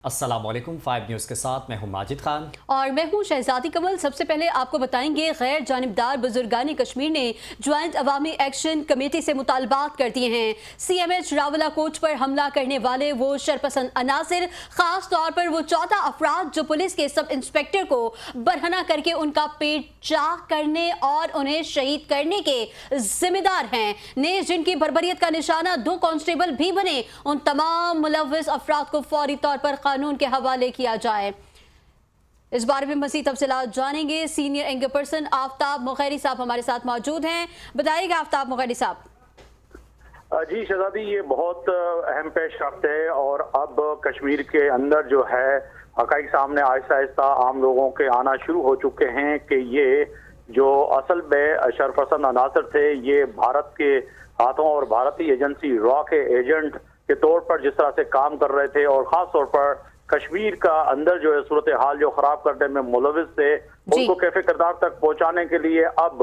अस्सलाम वालेकुम। 5 न्यूज़ के साथ मैं हूं माजिद खान और मैं हूं शहजादी कमल। सबसे पहले आपको बताएंगे गैर जानिबदार बुजुर्गानी कश्मीर ने ज्वाइंट अवामी एक्शन कमेटी से मुतालबात कर दिए हैं। CMH रावला कोच पर हमला करने वाले वो शरपसंद अनासिर, खास तौर पर वो 14 अफराद जो पुलिस के सब इंस्पेक्टर को बरहना करके उनका पेट चाक करने और उन्हें शहीद करने के जिम्मेदार हैं, ने जिनकी बर्बरियत का निशाना 2 कांस्टेबल भी बने, उन तमाम मुलव्विस अफराद को फौरी तौर पर कानून के हवाले किया जाए। इस बारे में मज़ीद तफसीलात जानेंगे। Senior anchor person Aftab Mugheri साहब हमारे साथ मौजूद हैं। बताइएगा आफ्ताब मुगैरी साहब। जी शहजादी, ये बहुत अहम पेशरफ्त है और अब कश्मीर के अंदर जो है हक़ाइक़ सामने आहिस्ता आहिस्ता आम लोगों के आना शुरू हो चुके हैं कि ये जो असल में शरपसंद अनासर थे, ये भारत के हाथों और भारतीय एजेंसी रॉ के एजेंट के तौर पर जिस तरह से काम कर रहे थे और ख़ास तौर पर कश्मीर का अंदर जो है सूरत हाल जो ख़राब करने में मुलविस थे, उनको कैफे किरदार तक पहुंचाने के लिए अब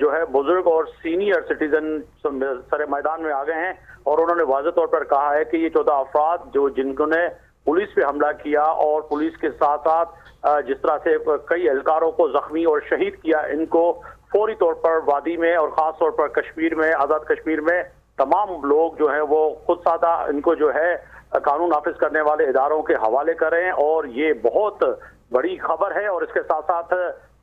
जो है बुजुर्ग और सीनियर सिटीजन सरे मैदान में आ गए हैं और उन्होंने वाज़ेह तौर पर कहा है कि ये 14 अफराद जो जिन्होंने पुलिस पे हमला किया और पुलिस के साथ साथ जिस तरह से कई एहलकारों को जख्मी और शहीद किया, इनको फौरी तौर पर वादी में और ख़ास तौर पर कश्मीर में, आज़ाद कश्मीर में तमाम लोग जो है वो खुद सादा इनको जो है कानून नाफिज करने वाले इदारों के हवाले करें। और ये बहुत बड़ी खबर है और इसके साथ साथ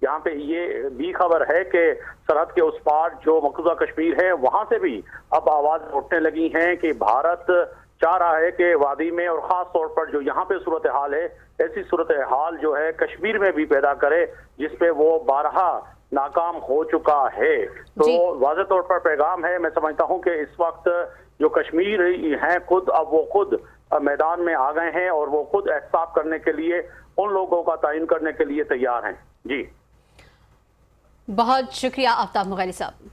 यहाँ पे ये भी खबर है कि सरहद के उस पार जो मकबूजा कश्मीर है, वहां से भी अब आवाज उठने लगी हैं कि भारत चाह रहा है कि वादी में और ख़ास तौर पर जो यहाँ पे सूरत हाल है, ऐसी सूरत हाल जो है कश्मीर में भी पैदा करे जिसपे वो बारहा नाकाम हो चुका है। तो वाज़ेह तौर पर पैगाम है। मैं समझता हूँ कि इस वक्त जो कश्मीर हैं खुद अब वो खुद मैदान में आ गए हैं और वो खुद एहसास करने के लिए उन लोगों का तयन करने के लिए तैयार हैं। जी बहुत शुक्रिया आफ्ताब मुगैरी साहब।